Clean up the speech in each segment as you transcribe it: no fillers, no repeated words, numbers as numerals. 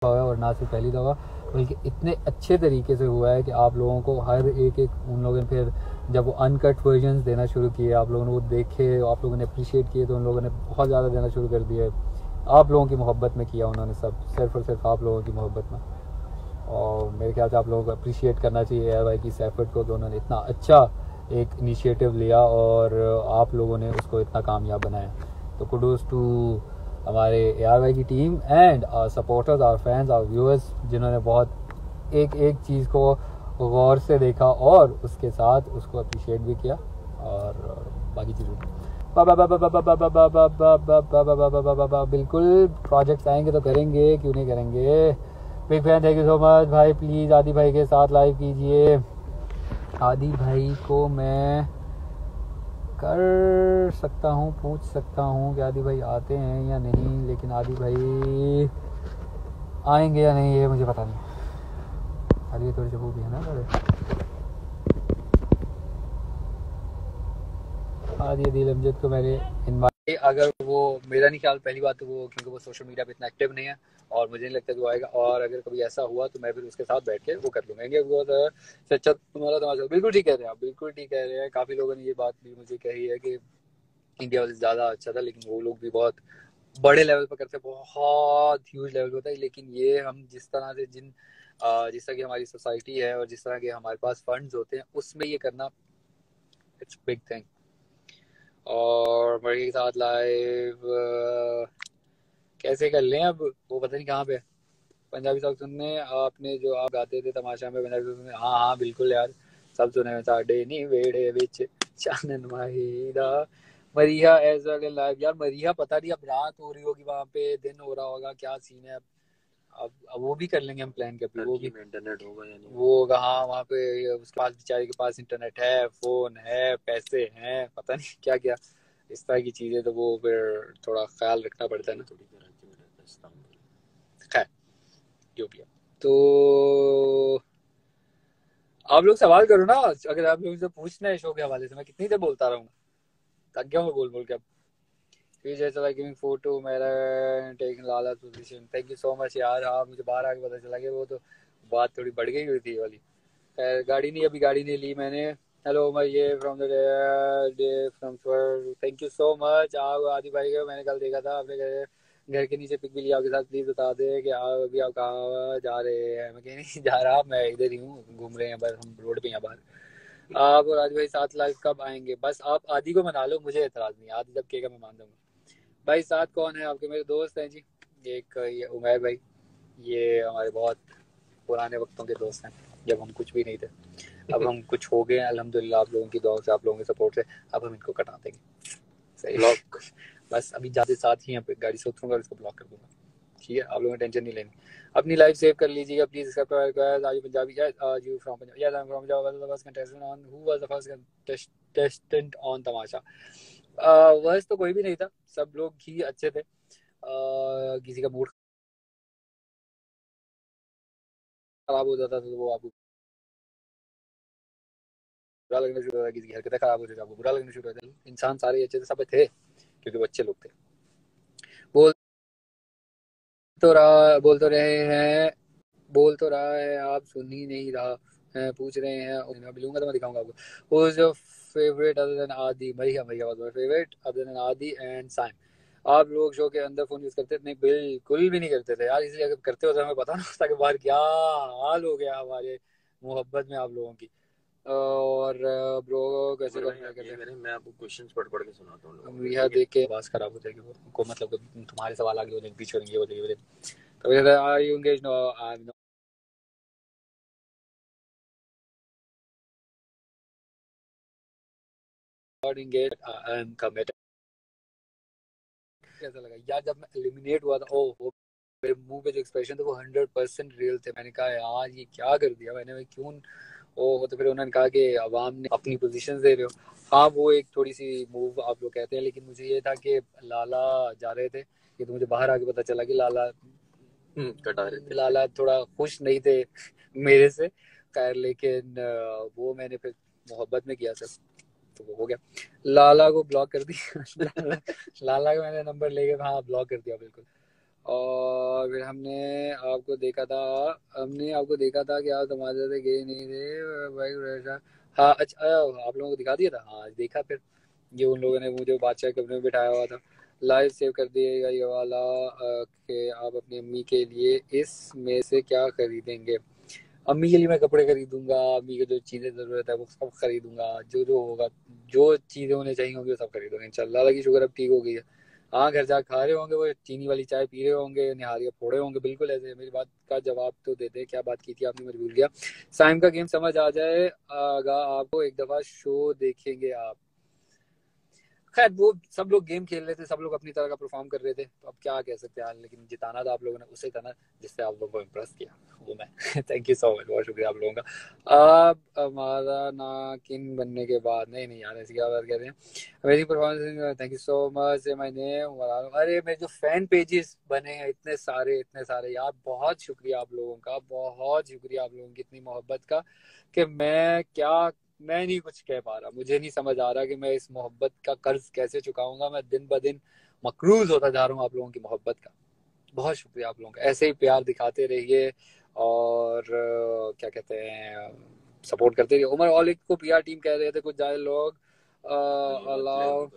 हुआ है और ना सिर्फ पहली दफ़ा बल्कि इतने अच्छे तरीके से हुआ है कि आप लोगों को हर एक उन लोगों ने फिर जब वो अनकट वर्जन्स देना शुरू किए, आप लोगों ने वो देखे, आप लोगों ने अप्रिशिएट किए, तो उन लोगों ने बहुत ज़्यादा देना शुरू कर दिया। आप लोगों की मोहब्बत में किया उन्होंने सब, सिर्फ और सिर्फ आप लोगों की मोहब्बत में। और मेरे ख्याल से आप लोगों को अप्रिशिएट करना चाहिए यार भाई की इस एफर्ट को, तो उन्होंने इतना अच्छा एक इनिशिएटिव लिया और आप लोगों ने उसको इतना कामयाब बनाया। तो कुडोस टू हमारे AR भाई की team and our supporters, our fans, our viewers, जिन्होंने बहुत एक एक चीज़ को गौर से देखा और उसके साथ उसको अप्रिशिएट भी किया और बाकी चीज़ों बिल्कुल प्रोजेक्ट्स आएंगे तो करेंगे, क्यों नहीं करेंगे। Big fan, thank you so much भाई। प्लीज़ आदि भाई के साथ लाइव कीजिए। आदि भाई को मैं कर सकता हूँ, पूछ सकता हूँ कि आदि भाई आते हैं या नहीं, लेकिन आदि भाई आएंगे या नहीं ये मुझे पता नहीं। आदि थोड़ी सी वो भी है ना थोड़े आदि दिल अमजद को मैंने इनवाइट, अगर वो मेरा नहीं ख्याल, पहली बात तो वो क्योंकि वो सोशल मीडिया पे इतना एक्टिव नहीं है और मुझे नहीं लगता कि वो आएगा, और अगर कभी ऐसा हुआ तो मैं फिर उसके साथ बैठ के वो कर लूँगा। वो सच्चा तुम्हारा तमाशा, बिल्कुल ठीक कह रहे हैं आप, बिल्कुल ठीक कह रहे हैं। काफ़ी लोगों ने ये बात भी मुझे कही है कि इंडिया वाले ज़्यादा अच्छा था, लेकिन वो लोग भी बहुत बड़े लेवल पर करते, बहुत ह्यूज लेवल पर होता है। लेकिन ये हम जिस तरह से जिस तरह की हमारी सोसाइटी है और जिस तरह के हमारे पास फंड्स होते हैं, उसमें ये करना इट्स बिग थिंग। और मर्गी के साथ लाइव कैसे कर लें अब, वो पता नहीं कहाँ पे। पंजाबी सॉन्ग सुनने आपने जो आप गाते थे तमाशा में पंजाबी सॉन्ग सुनने, हाँ हाँ बिल्कुल यार, सब सुने हैं। साडे नी वेड़े विच चानन माहीदा मरिया एज वेल लाइव। यार मरिया पता नहीं अब रात हो रही होगी वहाँ पे, दिन हो रहा होगा, क्या सीन है अब वो भी कर लेंगे हम प्लान कभी। वो भी इंटरनेट होगा या नहीं वो होगा, हाँ वहाँ पे उसके पास, बेचारे के पास इंटरनेट है, फोन है, पैसे हैं, पता नहीं क्या क्या इस तरह की चीजें, तो वो फिर थोड़ा ख्याल रखना पड़ता है ना। थोड़ी राज्य में रहता है इस्तांबुल, खैर जो भी है। तो आप लोग सवाल करो ना, अगर आप लोग से पूछना है शो के हवाले से, मैं कितनी देर बोलता रहूँगा, थक गया मैं बोल बोल के अब। जैसा लाइक गिविंग फोटो मेरा taking Lala position, thank you so much यार। हाँ मुझे बाहर आके पता चला कि वो तो बात थोड़ी बढ़ गई हुई थी वाली। खैर गाड़ी नहीं, अभी गाड़ी नहीं ली मैंने। हेलो मैं ये फ्रॉम द डे फ्रॉम स्वर, थैंक यू सो मच। आप आदि भाई को मैंने कल देखा था अपने घर के नीचे पिक भी लिया आपके साथ, प्लीज बता दें कि आप अभी आप कहाँ जा रहे हैं। मैं कहीं नहीं जा रहा, मैं इधर ही हूँ, घूम रहे हैं बस, हम रोड पे हैं बाहर। आप और आदि भाई साथ लाइव कब आएंगे? बस आप आदि को मना लो, मुझे एतराज नहीं, आदि जब कहेगा मैं मान दूंगा। भाई साथ कौन है आपके? मेरे दोस्त हैं जी, एक ये उमैर भाई, ये हमारे बहुत पुराने वक्तों के दोस्त हैं, जब हम कुछ भी नहीं थे। अब हम कुछ हो गए हैं अल्हम्दुलिल्लाह, आप लोगों की दुआ से, आप लोगों के सपोर्ट से। अब हम इनको कटा देंगे, सही ब्लॉक। बस अभी जाते साथ ही यहाँ पे गाड़ी से उतरूंगा और इसको ब्लॉक कर दूंगा, ठीक है? आप लोगों ने टेंशन नहीं लेनी। अपनी लाइफ सेव कर लीजिएगा प्लीज। आज Punjabi you from Punjab, yes I am from Punjab, was the first contestant on, who was the first contestant on Tamasha. वर्स तो कोई भी नहीं था, सब लोग ही अच्छे थे। किसी का मूड खराब हो जाता था तो वो आपको बुरा लगना शुरू होता, किसी की हरकतें खराब हो जाती आपको बुरा लगना शुरू होता। इंसान सारे अच्छे थे, सब थे क्योंकि वो अच्छे लोग थे। बोल बोल तो रहे हैं, बोल तो रहा है, आप सुन ही नहीं रहा है। पूछ रहे हैं, मिलूंगा तो मैं दिखाऊंगा आपको। Who's your favorite other than आदि? भैया भैया was my favorite other than आदि एंड साइम। आप लोग शो के अंदर फोन यूज करते थे? नहीं बिल्कुल भी नहीं करते थे यार, इसलिए अगर करते होते हमें पता ना होता कि बाहर क्या हाल हो गया हमारे मोहब्बत में आप लोगों की। और ब्रो कैसे करते हैं? मैं आपको क्वेश्चंस पढ़ पढ़ के सुनाता हूँ, यह देख के आवाज खराब हो जाएगी, वो मतलब तुम्हारे सवाल आगे हो जाएंगे, पीछे हो जाएंगे, हो जाएंगे। कभी are you engage? No I am not engage, I am committed. कैसा लगा यार जब मैं एलिमिनेट हुआ था? ओ मेरे मुंह पे जो एक्सप्रेशन थे वो 100% रियल थे। मैंने कहा यार ये क्या कर दिया मैंने, मैं क्यों। ओ तो फिर उन्होंने कहा कि अवाम ने अपनी पोजीशन दे रहे हो। हाँ वो एक थोड़ी सी मूव आप लोग कहते हैं, लेकिन मुझे ये था कि लाला जा रहे थे, ये तो मुझे बाहर आके पता चला कि लाला कटा रहे थे, लाला थोड़ा खुश नहीं थे मेरे से। खैर लेकिन वो मैंने फिर मोहब्बत में किया था, तो वो हो गया। लाला को ब्लॉक कर दिया। लाला का मैंने नंबर लेके हाँ ब्लॉक कर दिया बिल्कुल। और फिर हमने आपको देखा था कि आप तमाशे से गए नहीं थे भाई वैसा। हाँ अच्छा, आप लोगों को दिखा दिया था, हाँ देखा फिर। ये उन लोगों ने मुझे बादशाह के कमरे में बिठाया हुआ था। लाइव सेव कर दिएगा ये वाला कि आप अपनी अम्मी के लिए इस में से क्या खरीदेंगे। अम्मी के लिए मैं कपड़े खरीदूंगा, अम्मी की जो चीज़ें ज़रूरत है वो सब खरीदूंगा, जो जो होगा, जो चीज़ें उन्हें चाहिए होंगी वो सब खरीदूंगा इंशाल्लाह। अल्लाह की शुक्र अब ठीक हो गई है। हाँ घर जा खा रहे होंगे, वो चीनी वाली चाय पी रहे होंगे, निहारियाँ फोड़े होंगे, बिल्कुल ऐसे। मेरी बात का जवाब तो देते, क्या बात की थी आपने, मुझे भूल गया। साइम का गेम समझ आ जाएगा आपको, एक दफ़ा शो देखेंगे आप। खैर वो सब लोग गेम खेल रहे थे, सब लोग अपनी तरह का परफॉर्म कर रहे थे, तो अब क्या कह सकते हैं यार। लेकिन जिताना था आप लोगों ने, उससे था ना जिससे आप लोगों को इम्प्रेस किया, वो मैं। थैंक यू सो मच, बहुत शुक्रिया आप लोगों का। आप हमारा नाकिन बनने के बाद, नहीं नहीं यार ऐसी क्या बात कह रहे हैं। Amazing performance, thank you so much. My name, अरे मेरे जो फैन पेजेस बने हैं इतने सारे यार, बहुत शुक्रिया आप लोगों का, बहुत शुक्रिया आप लोगों की इतनी मोहब्बत का, कि मैं नहीं कुछ कह पा रहा। मुझे नहीं समझ आ रहा कि मैं इस मोहब्बत का कर्ज कैसे चुकाऊंगा। मैं दिन ब दिन मकरूज होता जा रहा हूँ आप लोगों की मोहब्बत का। बहुत शुक्रिया आप लोगों का, ऐसे ही प्यार दिखाते रहिए और क्या कहते हैं, सपोर्ट करते रहिए। उमर ऑलिक को पीआर टीम कह रहे थे कुछ जाए लोग। अलाउ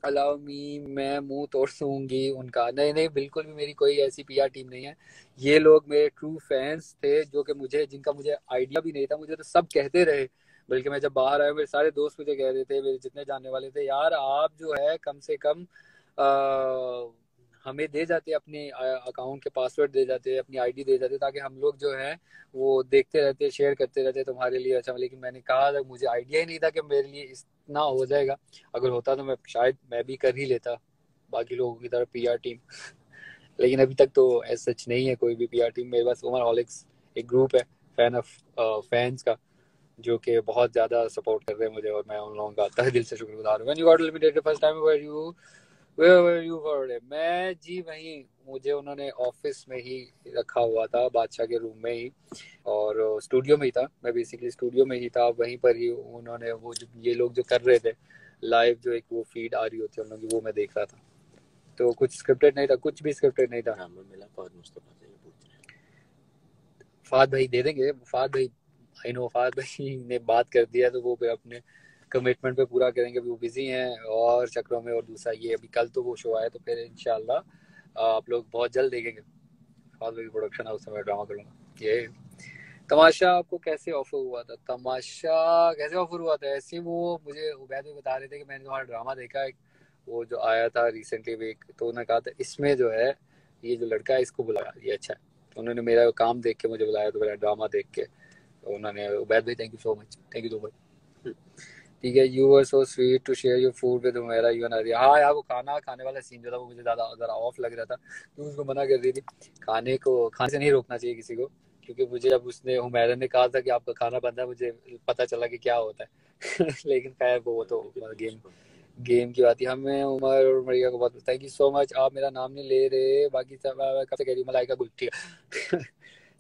अलाउ मी, मैं मुंह तोड़ दूंगी उनका। नहीं नहीं, बिल्कुल भी मेरी कोई ऐसी पीआर टीम नहीं है। ये लोग मेरे ट्रू फैंस थे, जो कि जिनका मुझे आइडिया भी नहीं था। मुझे तो सब कहते रहे, बल्कि मैं जब बाहर आया मेरे सारे दोस्त मुझे कह रहे थे, मेरे जितने जानने वाले थे, यार आप जो है कम से कम हमें दे जाते, अपने अकाउंट के पासवर्ड दे जाते, अपनी आईडी दे जाते, ताकि हम लोग जो है वो देखते रहते, शेयर करते रहते तुम्हारे लिए। अच्छा, लेकिन मैंने कहा था, मुझे आइडिया ही नहीं था कि मेरे लिए इतना हो जाएगा। अगर होता तो मैं भी कर ही लेता बाकी लोगों की तरह पीआर टीम। लेकिन अभी तक तो ऐसा सच नहीं है कोई भी पीआर टीम। मेरे पास उमर हॉलिक्स एक ग्रुप है फैन ऑफ फैंस का, जो कि बहुत ज़्यादा सपोर्ट कर रहे हैं मुझे, और मैं उन लोगों का तहे दिल से शुक्रगुजार हूँ। When you got limited first time, where were you for it? मैं जी वहीं, मुझे उन्होंने ऑफिस में ही रखा हुआ था, बादशाह के रूम में ही, और स्टूडियो में ही था। मैं बेसिकली स्टूडियो में ही था, वहीं पर ही उन्होंने वो जो ये लोग जो कर रहे थे लाइव, जो एक वो फीड आ रही होती है उन लोगों की, वो मैं देख रहा था। तो कुछ स्क्रिप्टेड नहीं था, कुछ भी स्क्रिप्टेड नहीं था। नंबर मिला फहद मुस्तफा से, ये पूछ रहे हैं। फहद भाई दे देंगे, फहद भाई आई नो, फहद भाई ने बात कर दिया तो वो अपने कमिटमेंट पे पूरा करेंगे। अभी वो बिजी हैं और चक्रों में। और दूसरा ये, अभी कल तो वो शो आया, तो फिर इंशाल्लाह आप लोग बहुत जल्द देखेंगे। फहद भाई की प्रोडक्शन हाउस से मैं ड्रामा करूँगा। ये तमाशा आपको कैसे ऑफर हुआ था? तमाशा कैसे ऑफर हुआ था? ऐसे वो मुझे उबैद भी बता रहे थे कि मैंने तुम्हारा ड्रामा देखा है, वो जो आया था रिसेंटली वीक, तो उन्होंने कहा था इसमें जो है ये जो लड़का है इसको बुलाया, ये अच्छा है। तो उन्होंने मेरा काम देख के मुझे बुलाया, तो मेरा ड्रामा देख के। तो उन्होंने, उबैद भाई thank you so much, thank you so much. ठीक है, you were so sweet to share your food with Humaira you and Arya. हाँ यार, वो खाना खाने वाला सीन जो था वो मुझे ज़्यादा ज़रा ऑफ लग रहा था, तो उसको मना कर रही थी। खाने से नहीं रोकना चाहिए किसी को, क्योंकि मुझे जब उसने, हुमैरा ने कहा था कि आपका खाना बंद है, मुझे पता चला कि क्या होता है। लेकिन खैर वो तो गेम गेम की बात है। हमें उमर और मरिया को बहुत थैंक यू सो मच। आप मेरा नाम नहीं ले रहे, बाकी सब कब से कह रही मलाइका गुल, ठीक है।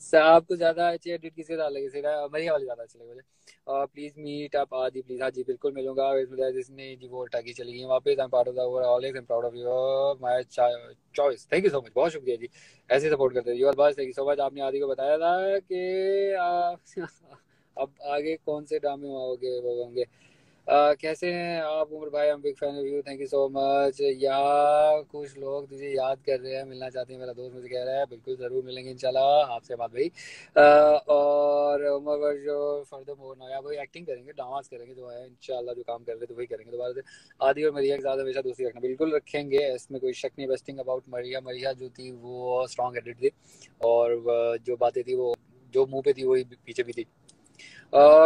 साहब को ज़्यादा अच्छी एडिट किसी का लगे, मरिया वाली ज़्यादा अच्छी लगे मुझे। प्लीज मीट अप आदि प्लीज। हाँ जी बिल्कुल मिलूंगा। जिसने जी वो टाकी चली गई वापस। I am part of the overall, I am proud of your my choice. Thank you so much, बहुत शुक्रिया जी, ऐसे सपोर्ट करते रहिए। और बस थैंक यू सो मच। आपने आदि को बताया था कि अब आगे कौन से ड्रामे आओगे वो होंगे। कैसे हैं आप उमर भाई? हम big fan of you, thank you so much. यार कुछ लोग तुझे याद कर रहे हैं, मिलना चाहते हैं, मेरा दोस्त मुझे कह रहा है। बिल्कुल ज़रूर मिलेंगे इंशाल्लाह आपसे बात भाई। और उमर भाई जो फर्दर मोर नया वही एक्टिंग करेंगे, ड्रामास करेंगे, जो है इंशाल्लाह जो काम कर रहे थे वही करेंगे दोबारा से। आदि और मरिया के साथ हमेशा दोस्ती रखना, बिल्कुल रखेंगे, इसमें कोई शक नहीं। बेस्ट थिंग अबाउट मरिया जो थी वो स्ट्रॉन्ग एडिट थी, और जो बातें थी वो जो मुंह पे थी वही पीछे भी थी।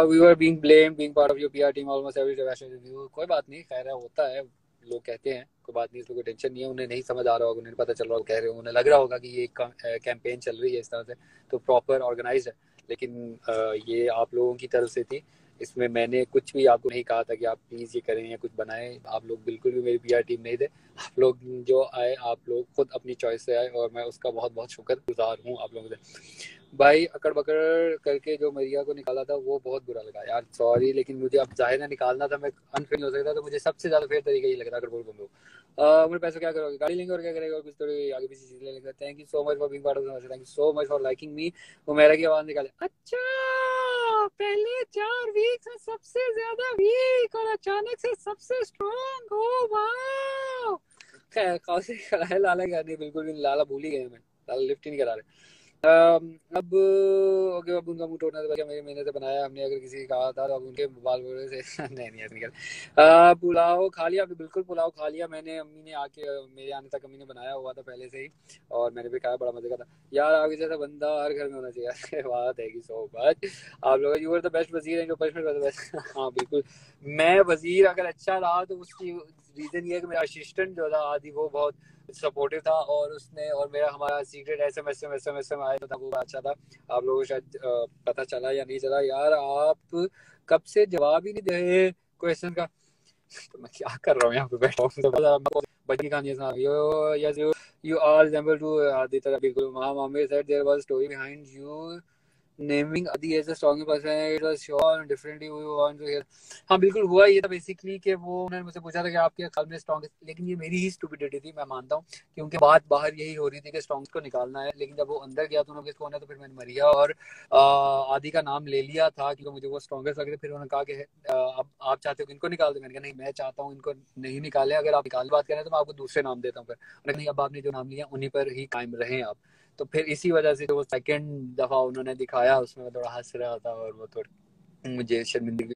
We were being blamed being part of your PR team almost every fashion review। कोई बात नहीं, खैर है, होता है, लोग कहते हैं, कोई बात नहीं, इसमें कोई टेंशन नहीं है। उन्हें नहीं समझ आ रहा होगा, उन्हें पता चल रहा होगा, कह रहे हो, उन्हें लग रहा होगा कि ये कैंपेन चल रही है इस तरह से, तो प्रॉपर ऑर्गेनाइज है। लेकिन ये आप लोगों की तरफ से थी, इसमें मैंने कुछ भी आपको नहीं कहा था कि आप प्लीज ये करें या कुछ बनाएं। आप लोग बिल्कुल भी मेरी पीआर टीम नहीं थे। आप लोग जो आए, आप लोग खुद अपनी चॉइस से आए और मैं उसका बहुत बहुत शुक्रगुजार हूँ आप लोगों से। भाई अकड़ बकड़ करके जो मरिया को निकाला था वो बहुत बुरा लगा यार, सॉरी, लेकिन मुझे अब जाहिर है निकालना था, मैं अनफेयर हो सकता था। तो मुझे सबसे ज्यादा फेयर तरीका ये लग रहा है, अगर बोल बोलो मेरे पैसे क्या करोगे, गाड़ी लेंगे और क्या करेगा, और कुछ थोड़ी आगे पीछे चीजें लेंगे। Thank you so much for being part of the, thank you so much for liking मी। वो मेरा की आवाज निकाले, अच्छा पहले 4 वीक में सबसे ज्यादा वीक और अचानक से सबसे स्ट्रॉन्ग हो, वाह। खैर काफी लाला क्या नहीं, बिल्कुल भी लाला भूल ही गए, मैं लाला लिफ्ट ही नहीं करा रहे। अब ओके, अब उनका मुंह तोड़ना था, मेरी मेहनत से बनाया हमने, अगर किसी ने कहा था तो अब उनके बाल बोले से नहीं नहीं निकल। पुलाव खा लिया, बिल्कुल पुलाव खा लिया मैंने। अम्मी ने आके, मेरे आने तक अम्मी ने बनाया हुआ था पहले से ही, और मैंने भी खाया, बड़ा मजे का था यार। आपके जैसा बंदा हर घर में होना चाहिए। वाह, थैंक यू सो मच आप लोग, यू आर द बेस्ट वजीर and your punishment was the best. हाँ बिल्कुल, मैं वजीर अगर अच्छा रहा तो उसकी रीजन ये है कि मेरा असिस्टेंट जो था आदि, वो बहुत सपोर्टिव था, और उसने और मेरा हमारा सीक्रेट एसएमएस में आया था, वो अच्छा था। आप लोगों को शायद पता चला या नहीं चला यार, आप कब से जवाब ही नहीं दे रहे क्वेश्चन का। तो मैं क्या कर रहा हूँ यहाँ पे बैठा हूँ, तो बच्ची कहानी सुना। यू आर रिजेंबल टू आदि तरह, बिल्कुल। मामी said there was story behind you naming Adi as a strong person, it was sure and differently we want to hear। हाँ बिल्कुल, हुआ ये था बेसिकली कि वो उन्होंने मुझसे पूछा था कि आपके ख्याल में स्ट्रॉन्ग, लेकिन ये मेरी ही स्टूपिडिटी थी, मैं मानता हूँ, क्योंकि बात बाहर यही हो रही थी कि स्ट्रॉन्ग को निकालना है। लेकिन जब वो अंदर गया तो उन्होंने किसको होना, तो फिर मैंने मरिया और आदि का नाम ले लिया था, क्योंकि मुझे वो स्ट्रॉन्गेस्ट लगे थे। फिर उन्होंने कहा कि अब आप चाहते हो कि इनको निकाल दे, मैंने कहा नहीं, मैं चाहता हूँ इनको नहीं निकाले, अगर आप निकाल बात करें तो मैं आपको दूसरे नाम देता हूँ। फिर नहीं, अब आपने जो नाम लिया उन्हीं पर ही कायम रहें आप। तो फिर इसी वजह से जो वो सेकंड दफा उन्होंने दिखाया उसमें मैं थोड़ा हंस रहा था, और वो थोड़ा मुझे शर्मिंदगी